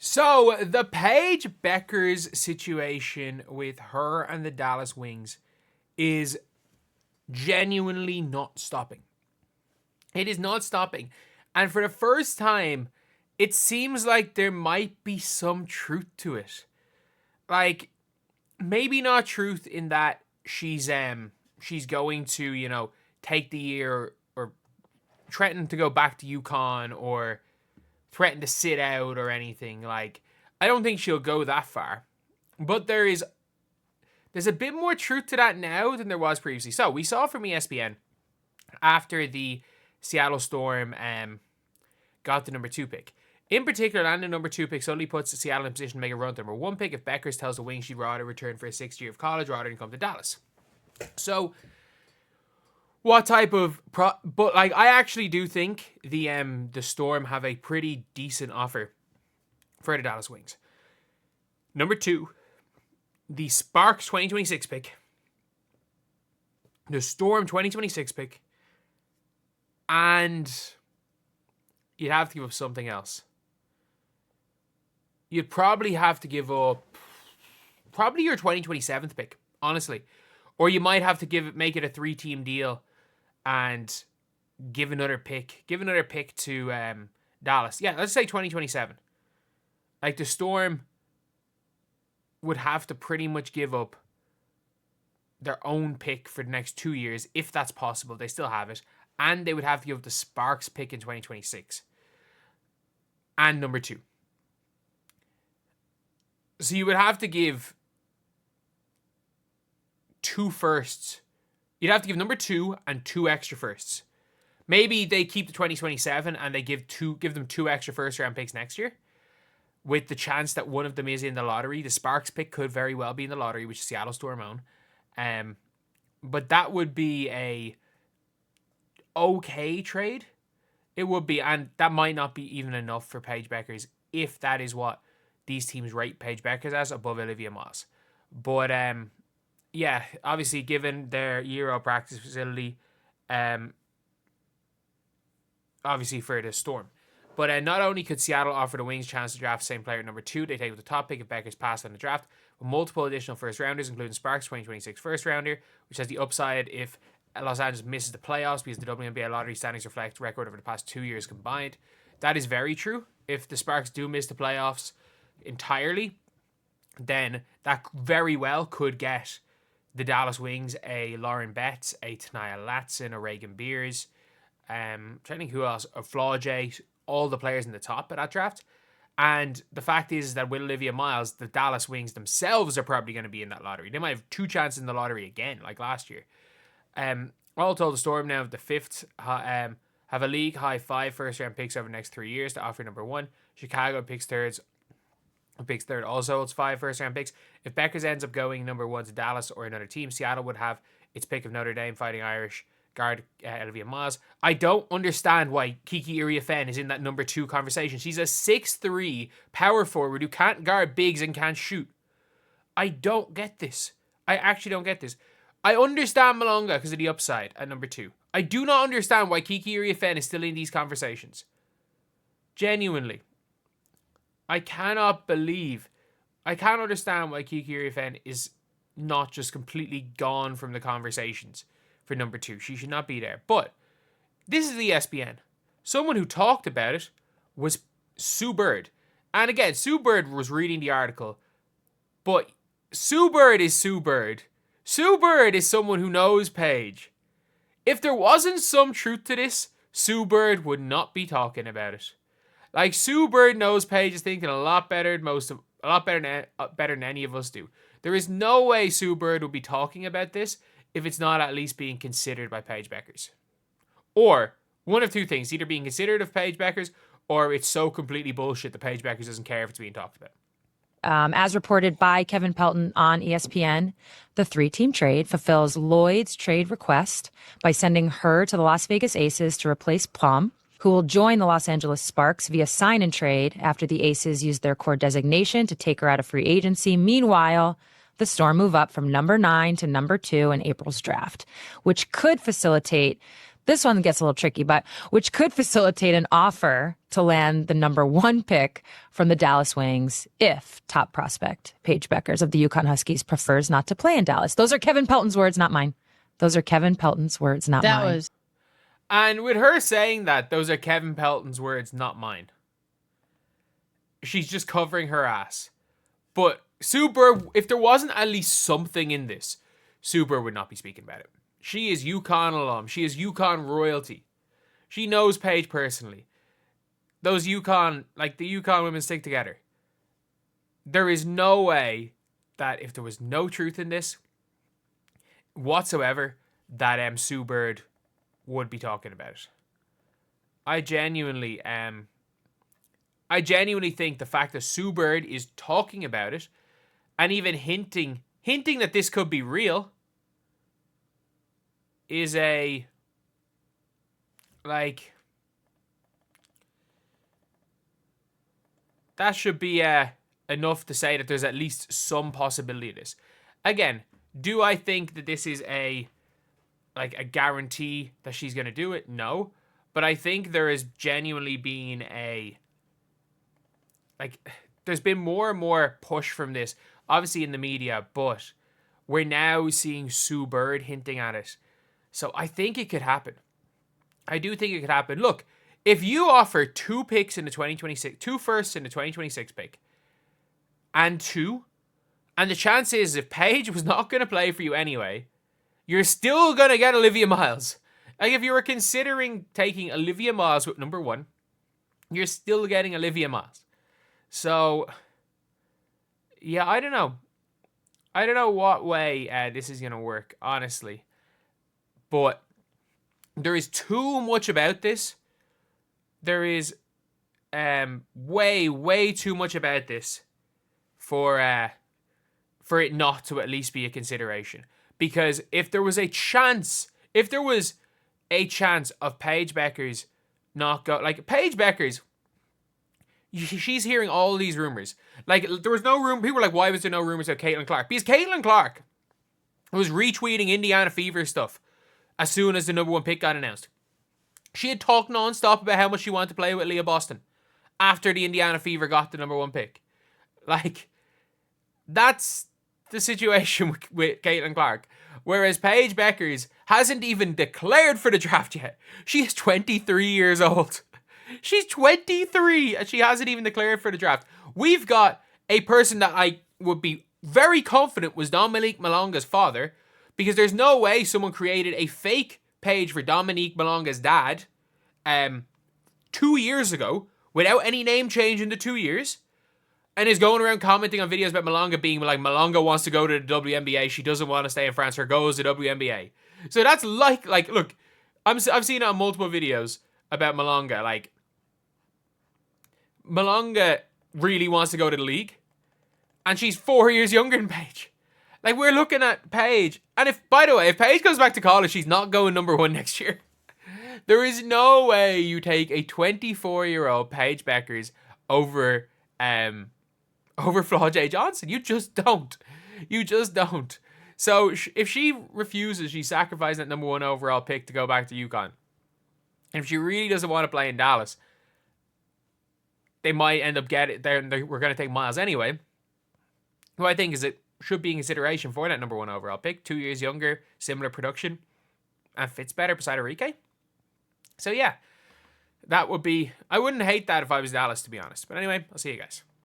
So, the Paige Bueckers situation with her and the Dallas Wings is genuinely not stopping. It is not stopping. And for the first time, it seems like there might be some truth to it. Like, maybe not truth in that she's going to, take the year or threaten to go back to UConn or threaten to sit out or anything. Like, I don't think she'll go that far. But there's a bit more truth to that now than there was previously. So, we saw from ESPN after the Seattle Storm got the number 2 pick. In particular, landing number 2 pick suddenly puts Seattle in position to make a run to number 1 pick if Bueckers tells the Wings she'd rather return for a 6th year of college rather than come to Dallas. So, what type of... I actually do think the Storm have a pretty decent offer for the Dallas Wings. Number 2, the Sparks 2026 pick, the Storm 2026 pick, and you'd have to give up something else. You'd probably have to give up your 2027 pick, honestly. Or you might have to make it a 3-team deal and give another pick to Dallas. Yeah, let's say 2027. Like, the Storm would have to pretty much give up their own pick for the next 2 years, if that's possible. They still have it. And they would have to give up the Sparks pick in 2026. And number 2. So you would have to give 2 firsts. You'd have to give number 2 and 2 extra firsts. Maybe they keep the 2027 and they give them 2 extra first round picks next year, with the chance that one of them is in the lottery. The Sparks pick could very well be in the lottery, which is Seattle Storm own. But that would be a okay trade. It would be, and that might not be even enough for Paige Bueckers if that is what these teams rate Paige Bueckers as, above Olivia Moss. But yeah, obviously given their Euro practice facility, obviously for the Storm. But not only could Seattle offer the Wings a chance to draft the same player at number 2, they take with the top pick if Bueckers passed on the draft, with multiple additional first rounders, including Sparks 2026 first rounder, which has the upside if Los Angeles misses the playoffs because the WNBA lottery standings reflect record over the past 2 years combined. That is very true. If the Sparks do miss the playoffs entirely, then that very well could get the Dallas Wings a Lauren Betts, a Tania Latson, a Reagan Beers, trying to think who else, a Flaujae, all the players in the top of that draft. And the fact is that with Olivia Miles, the Dallas Wings themselves are probably going to be in that lottery. They might have 2 chances in the lottery again, like last year. All told, the Storm now have the 5th, have a league high 5 first round picks over the next 3 years to offer number 1. Chicago picks third also holds 5 first round picks. If Bueckers ends up going number 1 to Dallas or another team, Seattle would have its pick of Notre Dame Fighting Irish guard Olivia Miles. I don't understand why Kiki Iriafen is in that number 2 conversation. She's a 6'3" power forward who can't guard bigs and can't shoot. I don't get this. I actually don't get this. I understand Malonga because of the upside at number 2. I do not understand why Kiki Iriafen is still in these conversations. Genuinely. I can't understand why Kiki Iriafen is not just completely gone from the conversations for number 2. She should not be there. But this is ESPN. Someone who talked about it was Sue Bird. And again, Sue Bird was reading the article. But Sue Bird is Sue Bird. Sue Bird is someone who knows Paige. If there wasn't some truth to this, Sue Bird would not be talking about it. Like, Sue Bird knows Paige is thinking a lot better than any of us do. There is no way Sue Bird would be talking about this if it's not at least being considered by Paige Bueckers. Or one of 2 things, either being considered of Paige Bueckers, or it's so completely bullshit that Paige Bueckers doesn't care if it's being talked about. As reported by Kevin Pelton on ESPN, the 3-team trade fulfills Lloyd's trade request by sending her to the Las Vegas Aces to replace Plum, who will join the Los Angeles Sparks via sign-and-trade after the Aces use their core designation to take her out of free agency. Meanwhile, the Storm move up from number 9 to number 2 in April's draft, which could facilitate This one gets a little tricky, but which could facilitate an offer to land the number 1 pick from the Dallas Wings if top prospect Paige Bueckers of the Yukon Huskies prefers not to play in Dallas. Those are Kevin Pelton's words, not mine. Those are Kevin Pelton's words, not mine. And with her saying that, those are Kevin Pelton's words, not mine. She's just covering her ass. But Sue Bird, if there wasn't at least something in this, Sue Bird would not be speaking about it. She is Yukon alum. She is Yukon royalty. She knows Paige personally. Those Yukon, like the Yukon women stick together. There is no way that if there was no truth in this whatsoever, that Sue Bird would be talking about it. I genuinely think the fact that Sue Bird is talking about it and even hinting that this could be real is that should be enough to say that there's at least some possibility of this. Again, do I think that this is a guarantee that she's going to do it? No. But I think there has genuinely been there's been more and more push from this, obviously in the media, but we're now seeing Sue Bird hinting at it. So I think it could happen. I do think it could happen. Look, if you offer 2 picks in the 2026, 2 firsts in the 2026 pick, and the chance is if Paige was not going to play for you anyway, you're still going to get Olivia Miles. Like if you were considering taking Olivia Miles with number 1, you're still getting Olivia Miles. So, yeah, I don't know. I don't know what way this is going to work, honestly. But there is too much about this. There is way too much about this for it not to at least be a consideration. Because if there was a chance of Paige Bueckers not go, like Paige Bueckers, she's hearing all these rumors. Like there was no room. People were like, why was there no rumors about Caitlin Clark? Because Caitlin Clark was retweeting Indiana Fever stuff as soon as the number 1 pick got announced. She had talked non-stop about how much she wanted to play with Leah Boston after the Indiana Fever got the number 1 pick. Like, that's the situation with Caitlin Clark. Whereas Paige Bueckers hasn't even declared for the draft yet. She is 23 years old. She's 23 and she hasn't even declared for the draft. We've got a person that I would be very confident was Dominique Malonga's father, because there's no way someone created a fake page for Dominique Malonga's dad 2 years ago without any name change in the 2 years and is going around commenting on videos about Malonga being like, Malonga wants to go to the WNBA. She doesn't want to stay in France. Her goal is the WNBA. So that's like look, I've seen it on multiple videos about Malonga. Like, Malonga really wants to go to the league and she's 4 years younger than Paige. Like, we're looking at Paige. And if Paige goes back to college, she's not going number 1 next year. There is no way you take a 24-year-old Paige Bueckers over Flaw J. Johnson. You just don't. You just don't. So if she refuses, she's sacrificing that number 1 overall pick to go back to UConn. And if she really doesn't want to play in Dallas, they might end up getting there. We're going to take Miles anyway. Who I think is it should be in consideration for that number 1 overall pick. 2 years younger, similar production, and fits better beside Enrique. So yeah, that would be. I wouldn't hate that if I was Dallas, to be honest. But anyway, I'll see you guys.